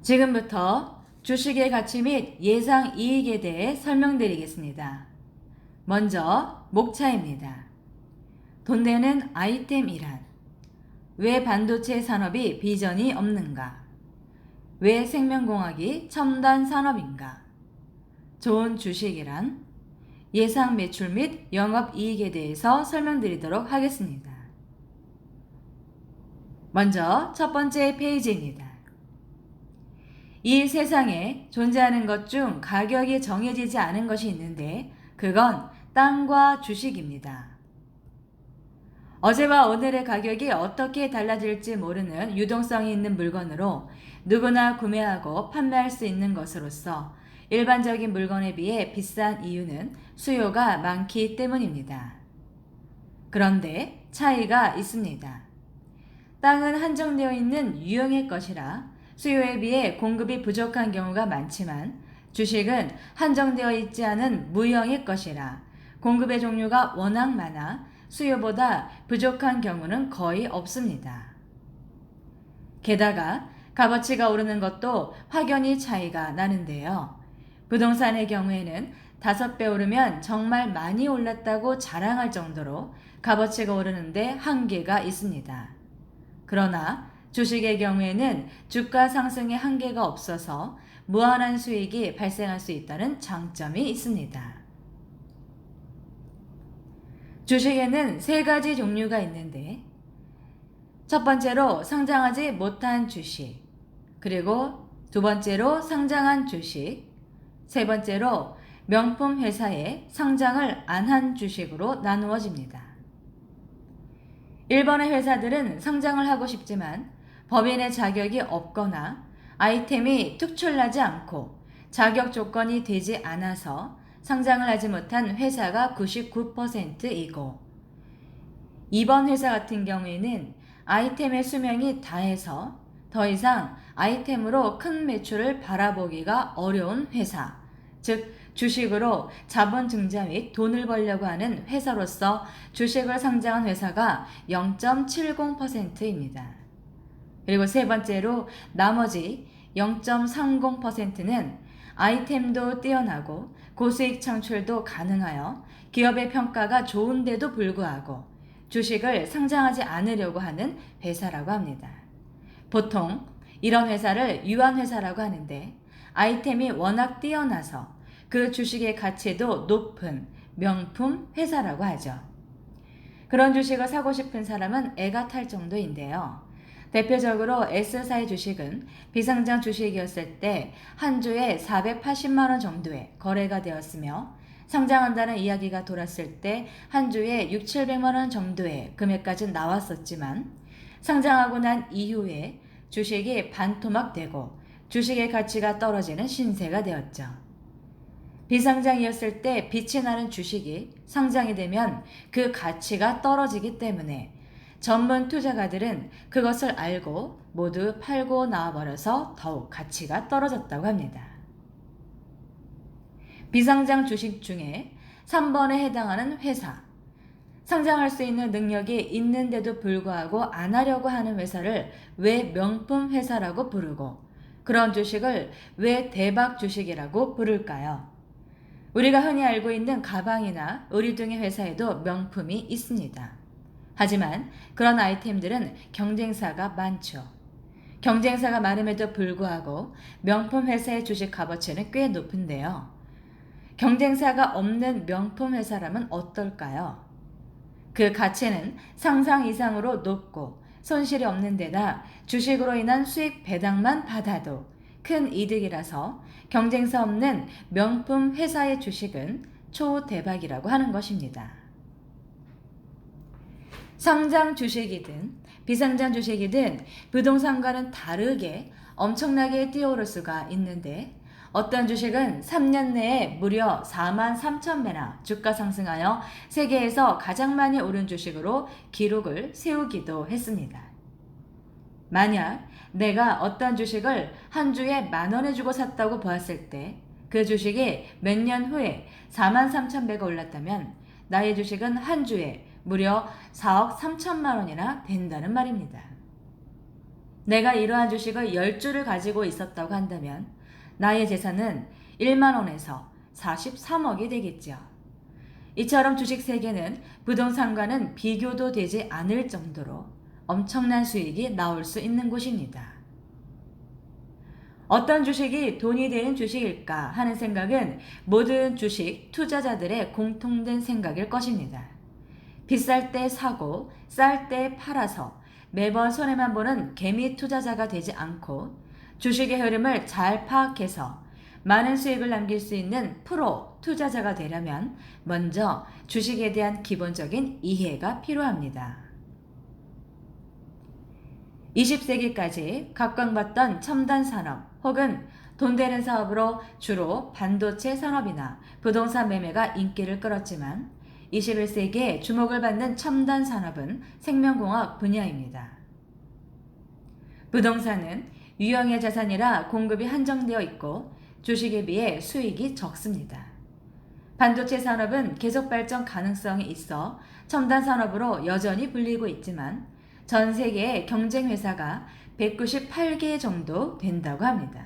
지금부터 주식의 가치 및 예상 이익에 대해 설명드리겠습니다. 먼저 목차입니다. 돈 되는 아이템이란 왜 반도체 산업이 비전이 없는가? 왜 생명공학이 첨단 산업인가? 좋은 주식이란 예상 매출 및 영업이익에 대해서 설명드리도록 하겠습니다. 먼저 첫 번째 페이지입니다. 이 세상에 존재하는 것 중 가격이 정해지지 않은 것이 있는데 그건 땅과 주식입니다. 어제와 오늘의 가격이 어떻게 달라질지 모르는 유동성이 있는 물건으로 누구나 구매하고 판매할 수 있는 것으로서 일반적인 물건에 비해 비싼 이유는 수요가 많기 때문입니다. 그런데 차이가 있습니다. 땅은 한정되어 있는 유형의 것이라 수요에 비해 공급이 부족한 경우가 많지만 주식은 한정되어 있지 않은 무형의 것이라 공급의 종류가 워낙 많아 수요보다 부족한 경우는 거의 없습니다. 게다가 값어치가 오르는 것도 확연히 차이가 나는데요. 부동산의 경우에는 5배 오르면 정말 많이 올랐다고 자랑할 정도로 값어치가 오르는데 한계가 있습니다. 그러나 주식의 경우에는 주가 상승의 한계가 없어서 무한한 수익이 발생할 수 있다는 장점이 있습니다. 주식에는 3가지 종류가 있는데 첫 번째로 상장하지 못한 주식, 그리고 두 번째로 상장한 주식, 세 번째로 명품 회사에 상장을 안 한 주식으로 나누어집니다. 1번의 회사들은 상장을 하고 싶지만 법인의 자격이 없거나 아이템이 특출나지 않고 자격 조건이 되지 않아서 상장을 하지 못한 회사가 99%이고 2번 회사 같은 경우에는 아이템의 수명이 다해서 더 이상 아이템으로 큰 매출을 바라보기가 어려운 회사, 즉 주식으로 자본 증자 및 돈을 벌려고 하는 회사로서 주식을 상장한 회사가 0.70%입니다. 그리고 세 번째로 나머지 0.30%는 아이템도 뛰어나고 고수익 창출도 가능하여 기업의 평가가 좋은데도 불구하고 주식을 상장하지 않으려고 하는 회사라고 합니다. 보통 이런 회사를 유한회사라고 하는데 아이템이 워낙 뛰어나서 그 주식의 가치도 높은 명품 회사라고 하죠. 그런 주식을 사고 싶은 사람은 애가 탈 정도인데요. 대표적으로 S사의 주식은 비상장 주식이었을 때 한 주에 480만원 정도에 거래가 되었으며 상장한다는 이야기가 돌았을 때 한 주에 6, 700만원 정도의 금액까지 나왔었지만 상장하고 난 이후에 주식이 반토막되고 주식의 가치가 떨어지는 신세가 되었죠. 비상장이었을 때 빛이 나는 주식이 상장이 되면 그 가치가 떨어지기 때문에 전문 투자가들은 그것을 알고 모두 팔고 나와버려서 더욱 가치가 떨어졌다고 합니다. 비상장 주식 중에 3번에 해당하는 회사, 상장할 수 있는 능력이 있는데도 불구하고 안 하려고 하는 회사를 왜 명품 회사라고 부르고 그런 주식을 왜 대박 주식이라고 부를까요? 우리가 흔히 알고 있는 가방이나 의류 등의 회사에도 명품이 있습니다. 하지만 그런 아이템들은 경쟁사가 많죠. 경쟁사가 많음에도 불구하고 명품 회사의 주식 값어치는 꽤 높은데요. 경쟁사가 없는 명품 회사라면 어떨까요? 그 가치는 상상 이상으로 높고 손실이 없는 데다 주식으로 인한 수익 배당만 받아도 큰 이득이라서 경쟁사 없는 명품 회사의 주식은 초대박이라고 하는 것입니다. 상장 주식이든 비상장 주식이든 부동산과는 다르게 엄청나게 뛰어오를 수가 있는데 어떤 주식은 3년 내에 무려 43,000배나 주가 상승하여 세계에서 가장 많이 오른 주식으로 기록을 세우기도 했습니다. 만약 내가 어떤 주식을 한 주에 10,000원에 주고 샀다고 보았을 때 그 주식이 몇 년 후에 43,000배가 올랐다면 나의 주식은 한 주에 무려 4억 3천만 원이나 된다는 말입니다. 내가 이러한 주식을 10주를 가지고 있었다고 한다면 나의 재산은 1만 원에서 43억이 되겠죠. 이처럼 주식 세계는 부동산과는 비교도 되지 않을 정도로 엄청난 수익이 나올 수 있는 곳입니다. 어떤 주식이 돈이 되는 주식일까 하는 생각은 모든 주식 투자자들의 공통된 생각일 것입니다. 비쌀 때 사고 쌀 때 팔아서 매번 손해만 보는 개미 투자자가 되지 않고 주식의 흐름을 잘 파악해서 많은 수익을 남길 수 있는 프로 투자자가 되려면 먼저 주식에 대한 기본적인 이해가 필요합니다. 20세기까지 각광받던 첨단 산업 혹은 돈 되는 사업으로 주로 반도체 산업이나 부동산 매매가 인기를 끌었지만 21세기에 주목을 받는 첨단 산업은 생명공학 분야입니다. 부동산은 유형의 자산이라 공급이 한정되어 있고 주식에 비해 수익이 적습니다. 반도체 산업은 계속 발전 가능성이 있어 첨단 산업으로 여전히 불리고 있지만 전 세계의 경쟁 회사가 198개 정도 된다고 합니다.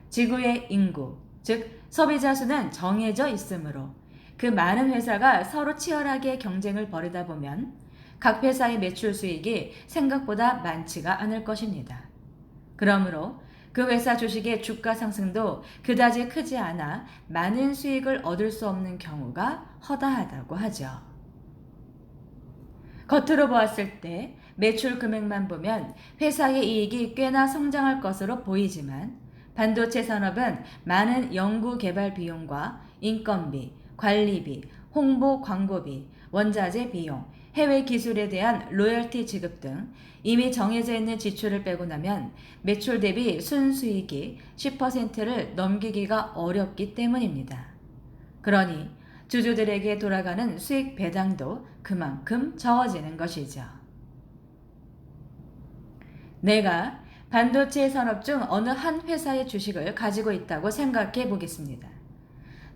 지구의 인구, 즉 소비자 수는 정해져 있으므로 그 많은 회사가 서로 치열하게 경쟁을 벌이다 보면 각 회사의 매출 수익이 생각보다 많지가 않을 것입니다. 그러므로 그 회사 주식의 주가 상승도 그다지 크지 않아 많은 수익을 얻을 수 없는 경우가 허다하다고 하죠. 겉으로 보았을 때 매출 금액만 보면 회사의 이익이 꽤나 성장할 것으로 보이지만 반도체 산업은 많은 연구 개발 비용과 인건비, 관리비, 홍보 광고비, 원자재 비용, 해외 기술에 대한 로열티 지급 등 이미 정해져 있는 지출을 빼고 나면 매출 대비 순수익이 10%를 넘기기가 어렵기 때문입니다. 그러니 주주들에게 돌아가는 수익 배당도 그만큼 적어지는 것이죠. 내가 반도체 산업 중 어느 한 회사의 주식을 가지고 있다고 생각해 보겠습니다.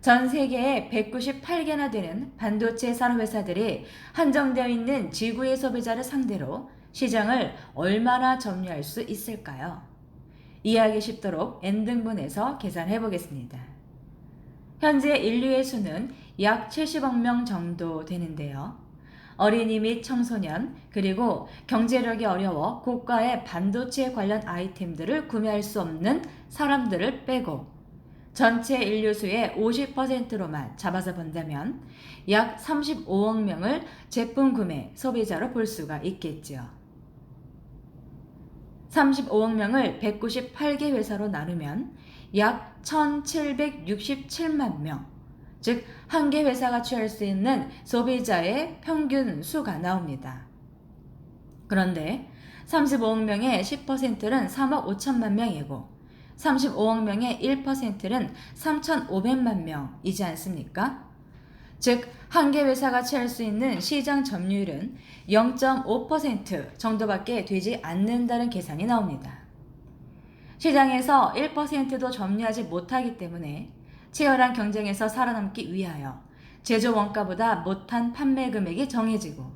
전 세계에 198개나 되는 반도체 산업 회사들이 한정되어 있는 지구의 소비자를 상대로 시장을 얼마나 점유할 수 있을까요? 이해하기 쉽도록 N등분해서 계산해 보겠습니다. 현재 인류의 수는 약 70억 명 정도 되는데요. 어린이 및 청소년 그리고 경제력이 어려워 고가의 반도체 관련 아이템들을 구매할 수 없는 사람들을 빼고 전체 인류 수의 50%로만 잡아서 본다면 약 35억 명을 제품 구매 소비자로 볼 수가 있겠지요. 35억 명을 198개 회사로 나누면 약 1767만 명, 즉 한 개 회사가 취할 수 있는 소비자의 평균 수가 나옵니다. 그런데 35억 명의 10%는 3억 5천만 명이고 35억 명의 1%는 3,500만 명이지 않습니까? 즉, 한 개 회사가 취할 수 있는 시장 점유율은 0.5% 정도밖에 되지 않는다는 계산이 나옵니다. 시장에서 1%도 점유하지 못하기 때문에 치열한 경쟁에서 살아남기 위하여 제조 원가보다 못한 판매 금액이 정해지고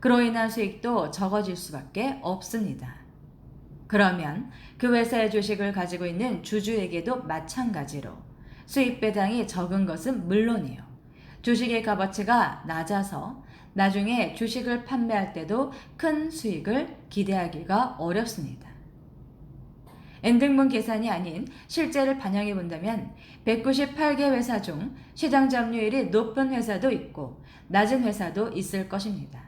그로 인한 수익도 적어질 수밖에 없습니다. 그러면 그 회사의 주식을 가지고 있는 주주에게도 마찬가지로 수익 배당이 적은 것은 물론이요. 주식의 값어치가 낮아서 나중에 주식을 판매할 때도 큰 수익을 기대하기가 어렵습니다. N등분 계산이 아닌 실제를 반영해 본다면 198개 회사 중 시장 점유율이 높은 회사도 있고 낮은 회사도 있을 것입니다.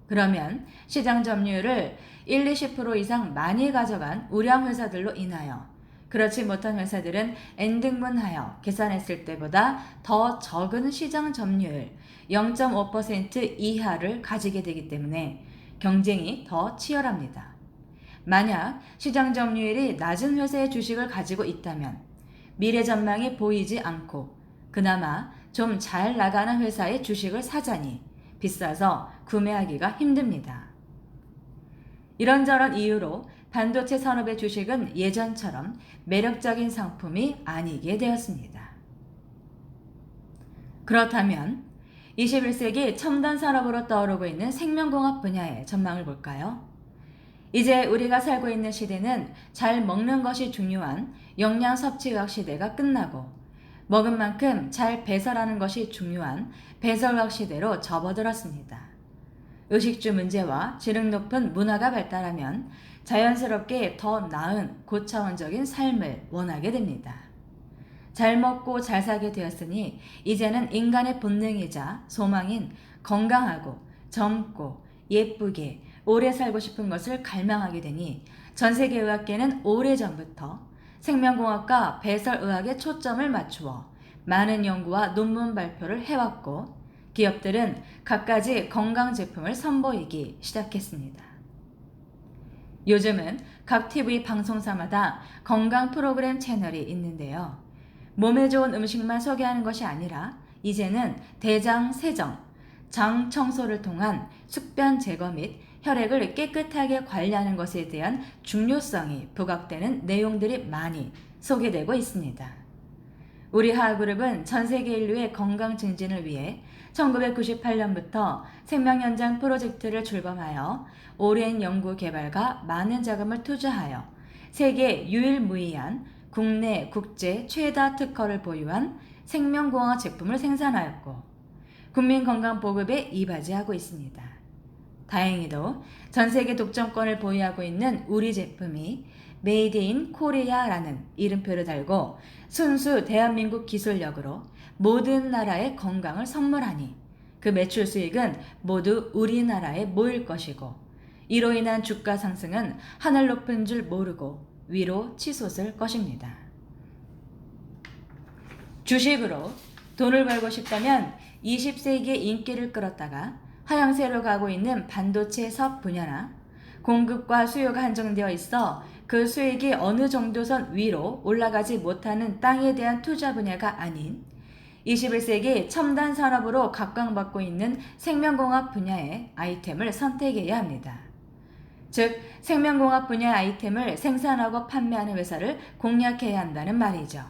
그러면 시장 점유율을 1, 20% 이상 많이 가져간 우량 회사들로 인하여 그렇지 못한 회사들은 N등분하여 계산했을 때보다 더 적은 시장 점유율 0.5% 이하를 가지게 되기 때문에 경쟁이 더 치열합니다. 만약 시장 점유율이 낮은 회사의 주식을 가지고 있다면 미래 전망이 보이지 않고 그나마 좀 잘 나가는 회사의 주식을 사자니 비싸서 구매하기가 힘듭니다. 이런저런 이유로 반도체 산업의 주식은 예전처럼 매력적인 상품이 아니게 되었습니다. 그렇다면 21세기 첨단 산업으로 떠오르고 있는 생명공학 분야의 전망을 볼까요? 이제 우리가 살고 있는 시대는 잘 먹는 것이 중요한 영양 섭취의학 시대가 끝나고 먹은 만큼 잘 배설하는 것이 중요한 배설의학 시대로 접어들었습니다. 의식주 문제와 질흥 높은 문화가 발달하면 자연스럽게 더 나은 고차원적인 삶을 원하게 됩니다. 잘 먹고 잘 살게 되었으니 이제는 인간의 본능이자 소망인 건강하고 젊고 예쁘게 오래 살고 싶은 것을 갈망하게 되니 전 세계 의학계는 오래전부터 생명공학과 배설의학에 초점을 맞추어 많은 연구와 논문 발표를 해왔고 기업들은 갖가지 건강 제품을 선보이기 시작했습니다. 요즘은 각 TV 방송사마다 건강 프로그램 채널이 있는데요. 몸에 좋은 음식만 소개하는 것이 아니라 이제는 대장 세정, 장 청소를 통한 숙변 제거 및 혈액을 깨끗하게 관리하는 것에 대한 중요성이 부각되는 내용들이 많이 소개되고 있습니다. 우리 하하그룹은 전 세계 인류의 건강 증진을 위해 1998년부터 생명연장 프로젝트를 출범하여 오랜 연구 개발과 많은 자금을 투자하여 세계 유일무이한 국내 국제 최다 특허를 보유한 생명공학 제품을 생산하였고 국민건강 보급에 이바지하고 있습니다. 다행히도 전 세계 독점권을 보유하고 있는 우리 제품이 메이드 인 코리아라는 이름표를 달고 순수 대한민국 기술력으로 모든 나라의 건강을 선물하니 그 매출 수익은 모두 우리나라에 모일 것이고 이로 인한 주가 상승은 하늘 높은 줄 모르고 위로 치솟을 것입니다. 주식으로 돈을 벌고 싶다면 20세기의 인기를 끌었다가 하향세로 가고 있는 반도체 섭 분야나 공급과 수요가 한정되어 있어 그 수익이 어느 정도선 위로 올라가지 못하는 땅에 대한 투자 분야가 아닌 21세기 첨단 산업으로 각광받고 있는 생명공학 분야의 아이템을 선택해야 합니다. 즉, 생명공학 분야의 아이템을 생산하고 판매하는 회사를 공략해야 한다는 말이죠.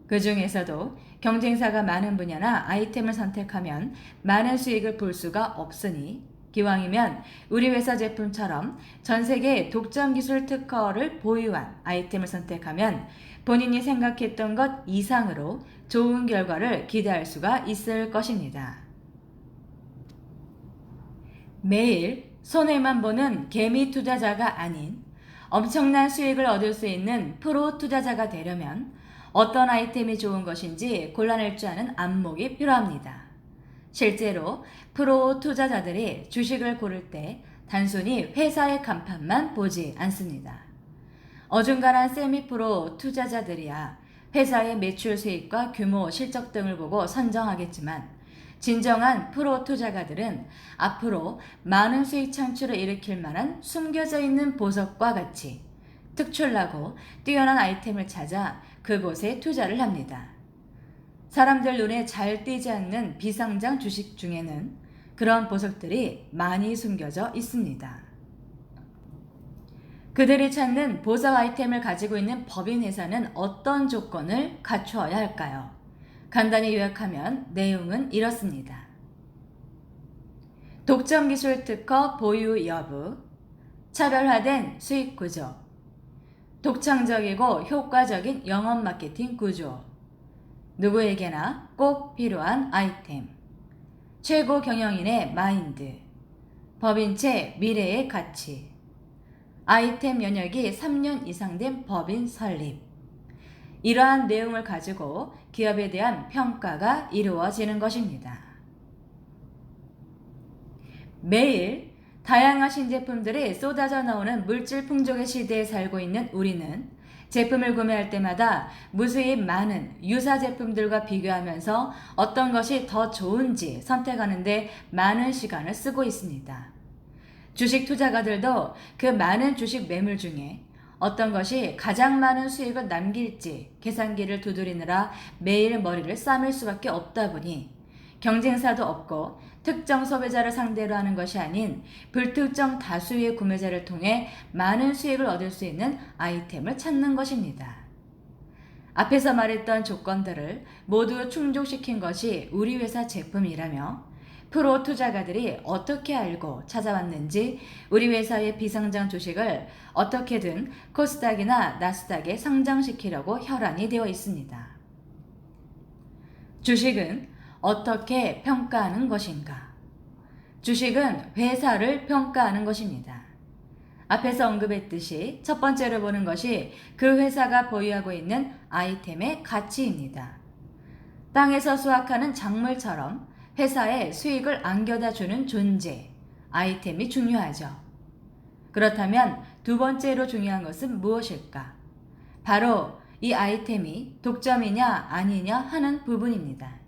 그 중에서도 경쟁사가 많은 분야나 아이템을 선택하면 많은 수익을 볼 수가 없으니 기왕이면 우리 회사 제품처럼 전 세계 독점 기술 특허를 보유한 아이템을 선택하면 본인이 생각했던 것 이상으로 좋은 결과를 기대할 수가 있을 것입니다. 매일 손해만 보는 개미 투자자가 아닌 엄청난 수익을 얻을 수 있는 프로 투자자가 되려면 어떤 아이템이 좋은 것인지 골라낼 줄 아는 안목이 필요합니다. 실제로 프로 투자자들이 주식을 고를 때 단순히 회사의 간판만 보지 않습니다. 어중간한 세미 프로 투자자들이야 회사의 매출 수익과 규모, 실적 등을 보고 선정하겠지만 진정한 프로 투자가들은 앞으로 많은 수익 창출을 일으킬 만한 숨겨져 있는 보석과 같이 특출나고 뛰어난 아이템을 찾아 그곳에 투자를 합니다. 사람들 눈에 잘 띄지 않는 비상장 주식 중에는 그런 보석들이 많이 숨겨져 있습니다. 그들이 찾는 보석 아이템을 가지고 있는 법인 회사는 어떤 조건을 갖추어야 할까요? 간단히 요약하면 내용은 이렇습니다. 독점 기술 특허 보유 여부, 차별화된 수익 구조, 독창적이고 효과적인 영업 마케팅 구조, 누구에게나 꼭 필요한 아이템, 최고 경영인의 마인드, 법인체 미래의 가치, 아이템 연역이 3년 이상 된 법인 설립. 이러한 내용을 가지고 기업에 대한 평가가 이루어지는 것입니다. 매일 다양한 신제품들이 쏟아져 나오는 물질 풍족의 시대에 살고 있는 우리는 제품을 구매할 때마다 무수히 많은 유사 제품들과 비교하면서 어떤 것이 더 좋은지 선택하는데 많은 시간을 쓰고 있습니다. 주식 투자가들도 그 많은 주식 매물 중에 어떤 것이 가장 많은 수익을 남길지 계산기를 두드리느라 매일 머리를 싸맬 수밖에 없다 보니 경쟁사도 없고 특정 소비자를 상대로 하는 것이 아닌 불특정 다수의 구매자를 통해 많은 수익을 얻을 수 있는 아이템을 찾는 것입니다. 앞에서 말했던 조건들을 모두 충족시킨 것이 우리 회사 제품이라며 프로 투자가들이 어떻게 알고 찾아왔는지 우리 회사의 비상장 주식을 어떻게든 코스닥이나 나스닥에 상장시키려고 혈안이 되어 있습니다. 주식은 어떻게 평가하는 것인가? 주식은 회사를 평가하는 것입니다. 앞에서 언급했듯이 첫 번째로 보는 것이 그 회사가 보유하고 있는 아이템의 가치입니다. 땅에서 수확하는 작물처럼 회사에 수익을 안겨다 주는 존재, 아이템이 중요하죠. 그렇다면 두 번째로 중요한 것은 무엇일까? 바로 이 아이템이 독점이냐 아니냐 하는 부분입니다.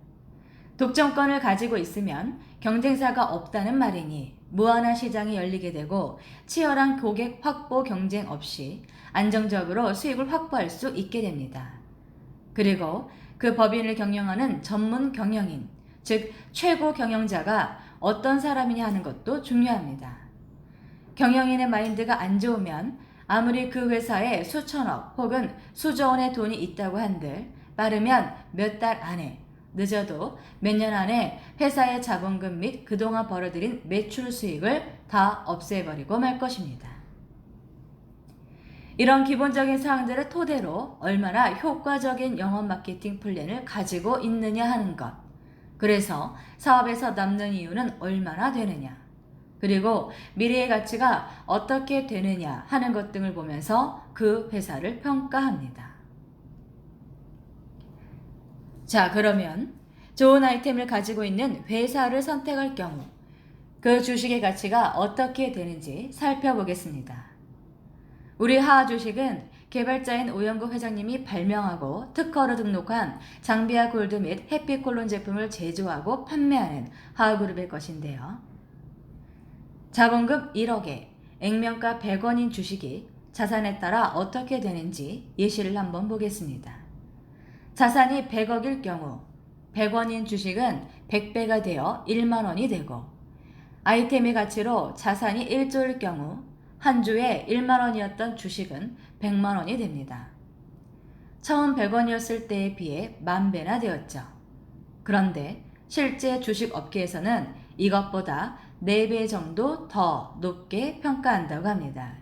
독점권을 가지고 있으면 경쟁사가 없다는 말이니 무한한 시장이 열리게 되고 치열한 고객 확보 경쟁 없이 안정적으로 수익을 확보할 수 있게 됩니다. 그리고 그 법인을 경영하는 전문 경영인, 즉 최고 경영자가 어떤 사람이냐 하는 것도 중요합니다. 경영인의 마인드가 안 좋으면 아무리 그 회사에 수천억 혹은 수조 원의 돈이 있다고 한들 빠르면 몇 달 안에, 늦어도 몇 년 안에 회사의 자본금 및 그동안 벌어들인 매출 수익을 다 없애버리고 말 것입니다. 이런 기본적인 사항들을 토대로 얼마나 효과적인 영업 마케팅 플랜을 가지고 있느냐 하는 것, 그래서 사업에서 남는 이유는 얼마나 되느냐, 그리고 미래의 가치가 어떻게 되느냐 하는 것 등을 보면서 그 회사를 평가합니다. 자, 그러면 좋은 아이템을 가지고 있는 회사를 선택할 경우 그 주식의 가치가 어떻게 되는지 살펴보겠습니다. 우리 하하 주식은 개발자인 오영국 회장님이 발명하고 특허로 등록한 장비아 골드 및 해피콜론 제품을 제조하고 판매하는 하하그룹의 것인데요. 자본금 1억에 액면가 100원인 주식이 자산에 따라 어떻게 되는지 예시를 한번 보겠습니다. 자산이 100억일 경우 100원인 주식은 100배가 되어 1만 원이 되고, 아이템의 가치로 자산이 1조일 경우 한 주에 1만 원이었던 주식은 100만 원이 됩니다. 처음 100원이었을 때에 비해 10,000배나 되었죠. 그런데 실제 주식 업계에서는 이것보다 4배 정도 더 높게 평가한다고 합니다.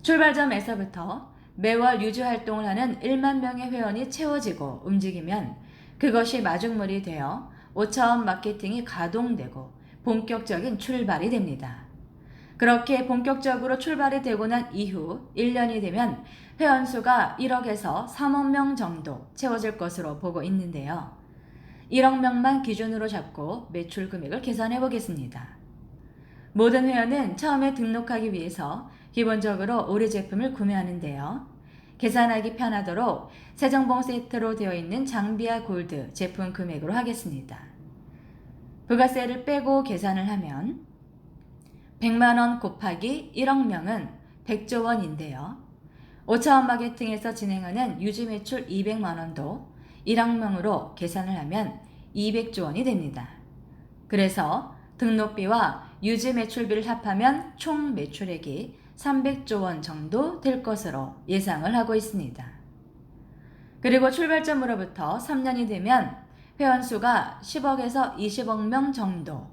출발점에서부터 매월 유지 활동을 하는 1만 명의 회원이 채워지고 움직이면 그것이 마중물이 되어 5차원 마케팅이 가동되고 본격적인 출발이 됩니다. 그렇게 본격적으로 출발이 되고 난 이후 1년이 되면 회원수가 1억에서 3억 명 정도 채워질 것으로 보고 있는데요. 1억 명만 기준으로 잡고 매출 금액을 계산해 보겠습니다. 모든 회원은 처음에 등록하기 위해서 기본적으로 우리 제품을 구매하는데요. 계산하기 편하도록 세정봉 세트로 되어 있는 장비아 골드 제품 금액으로 하겠습니다. 부가세를 빼고 계산을 하면 100만원 곱하기 1억 명은 100조 원인데요. 5차원 마케팅에서 진행하는 유지 매출 200만원도 1억 명으로 계산을 하면 200조 원이 됩니다. 그래서 등록비와 유지 매출비를 합하면 총 매출액이 300조 원 정도 될 것으로 예상을 하고 있습니다. 그리고 출발점으로부터 3년이 되면 회원수가 10억에서 20억 명 정도,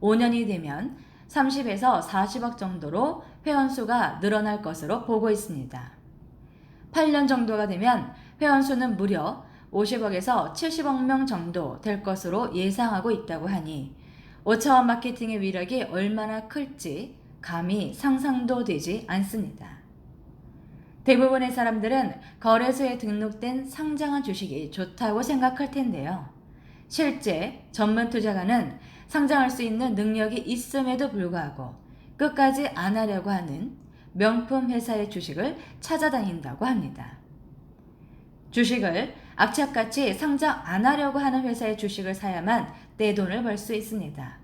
5년이 되면 30에서 40억 정도로 회원수가 늘어날 것으로 보고 있습니다. 8년 정도가 되면 회원수는 무려 50억에서 70억 명 정도 될 것으로 예상하고 있다고 하니 5차원 마케팅의 위력이 얼마나 클지 감히 상상도 되지 않습니다. 대부분의 사람들은 거래소에 등록된 상장한 주식이 좋다고 생각할 텐데요. 실제 전문 투자가는 상장할 수 있는 능력이 있음에도 불구하고 끝까지 안 하려고 하는 명품 회사의 주식을 찾아다닌다고 합니다. 주식을 악착같이 상장 안 하려고 하는 회사의 주식을 사야만 떼돈을 벌 수 있습니다.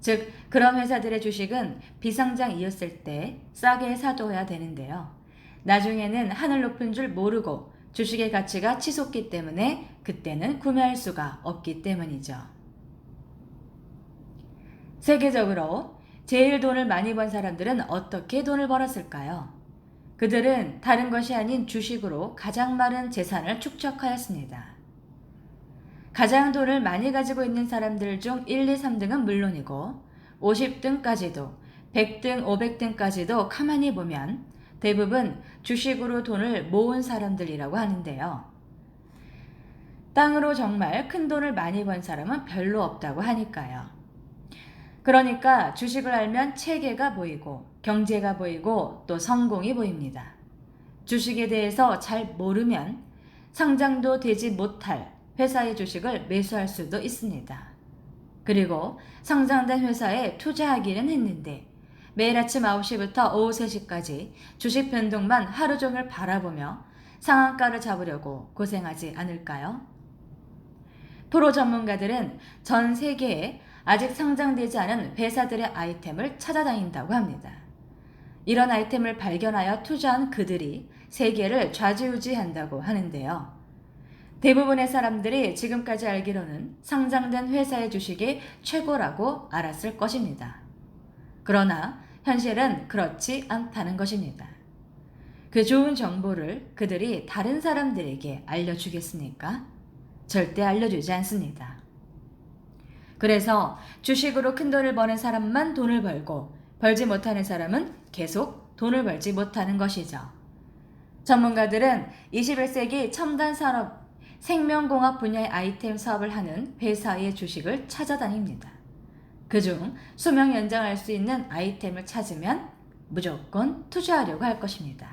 즉 그런 회사들의 주식은 비상장이었을 때 싸게 사둬야 되는데요. 나중에는 하늘 높은 줄 모르고 주식의 가치가 치솟기 때문에 그때는 구매할 수가 없기 때문이죠. 세계적으로 제일 돈을 많이 번 사람들은 어떻게 돈을 벌었을까요? 그들은 다른 것이 아닌 주식으로 가장 많은 재산을 축적하였습니다. 가장 돈을 많이 가지고 있는 사람들 중 1, 2, 3등은 물론이고 50등까지도 100등, 500등까지도 가만히 보면 대부분 주식으로 돈을 모은 사람들이라고 하는데요. 땅으로 정말 큰 돈을 많이 번 사람은 별로 없다고 하니까요. 그러니까 주식을 알면 체계가 보이고 경제가 보이고 또 성공이 보입니다. 주식에 대해서 잘 모르면 상장도 되지 못할 회사의 주식을 매수할 수도 있습니다. 그리고 상장된 회사에 투자하기는 했는데 매일 아침 9시부터 오후 3시까지 주식 변동만 하루 종일 바라보며 상한가를 잡으려고 고생하지 않을까요? 프로 전문가들은 전 세계에 아직 상장되지 않은 회사들의 아이템을 찾아다닌다고 합니다. 이런 아이템을 발견하여 투자한 그들이 세계를 좌지우지한다고 하는데요. 대부분의 사람들이 지금까지 알기로는 상장된 회사의 주식이 최고라고 알았을 것입니다. 그러나 현실은 그렇지 않다는 것입니다. 그 좋은 정보를 그들이 다른 사람들에게 알려주겠습니까? 절대 알려주지 않습니다. 그래서 주식으로 큰 돈을 버는 사람만 돈을 벌고 벌지 못하는 사람은 계속 돈을 벌지 못하는 것이죠. 전문가들은 21세기 첨단 산업 생명공학 분야의 아이템 사업을 하는 회사의 주식을 찾아다닙니다. 그중 수명 연장할 수 있는 아이템을 찾으면 무조건 투자하려고 할 것입니다.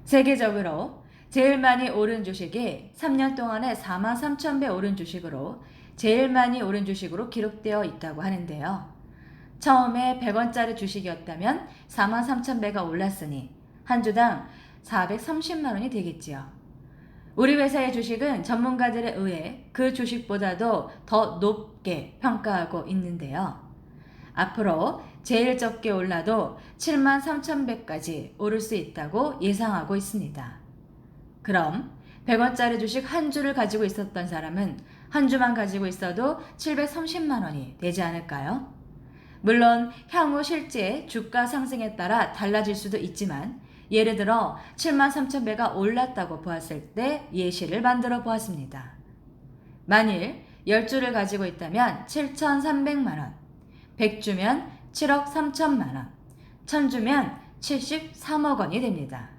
세계적으로 제일 많이 오른 주식이 3년 동안에 43,000배 오른 주식으로 제일 많이 오른 주식으로 기록되어 있다고 하는데요. 처음에 100원짜리 주식이었다면 43,000배가 올랐으니 한 주당 430만 원이 되겠지요. 우리 회사의 주식은 전문가들에 의해 그 주식보다도 더 높게 평가하고 있는데요. 앞으로 제일 적게 올라도 73,000배까지 오를 수 있다고 예상하고 있습니다. 그럼 100원짜리 주식 한 주를 가지고 있었던 사람은 한 주만 가지고 있어도 730만 원이 되지 않을까요? 물론 향후 실제 주가 상승에 따라 달라질 수도 있지만 예를 들어 73,000배가 올랐다고 보았을 때 예시를 만들어 보았습니다. 만일 10주를 가지고 있다면 7,300만 원, 100주면 7억 3천만 원, 1000주면 73억 원이 됩니다.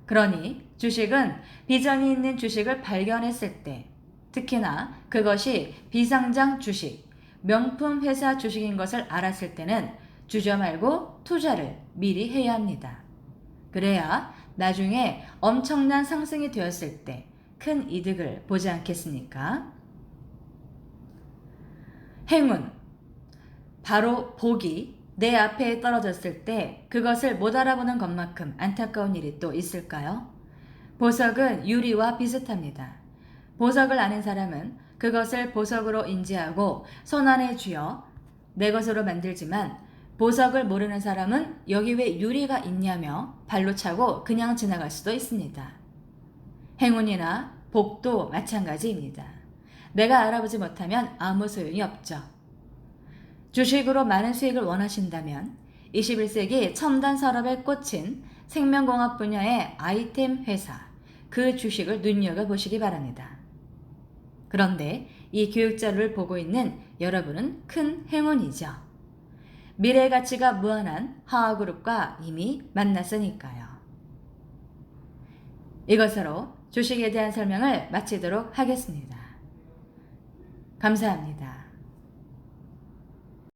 그러니 주식은 비전이 있는 주식을 발견했을 때, 특히나 그것이 비상장 주식, 명품 회사 주식인 것을 알았을 때는 주저 말고 투자를 미리 해야 합니다. 그래야 나중에 엄청난 상승이 되었을 때 큰 이득을 보지 않겠습니까? 행운. 바로 복이 내 앞에 떨어졌을 때 그것을 못 알아보는 것만큼 안타까운 일이 또 있을까요? 보석은 유리와 비슷합니다. 보석을 아는 사람은 그것을 보석으로 인지하고 손 안에 쥐어 내 것으로 만들지만 보석을 모르는 사람은 여기 왜 유리가 있냐며 발로 차고 그냥 지나갈 수도 있습니다. 행운이나 복도 마찬가지입니다. 내가 알아보지 못하면 아무 소용이 없죠. 주식으로 많은 수익을 원하신다면 21세기 첨단 산업에 꽂힌 생명공학 분야의 아이템 회사, 그 주식을 눈여겨보시기 바랍니다. 그런데 이 교육 자료를 보고 있는 여러분은 큰 행운이죠. 미래 가치가 무한한 하하그룹과 이미 만났으니까요. 이것으로 주식에 대한 설명을 마치도록 하겠습니다. 감사합니다.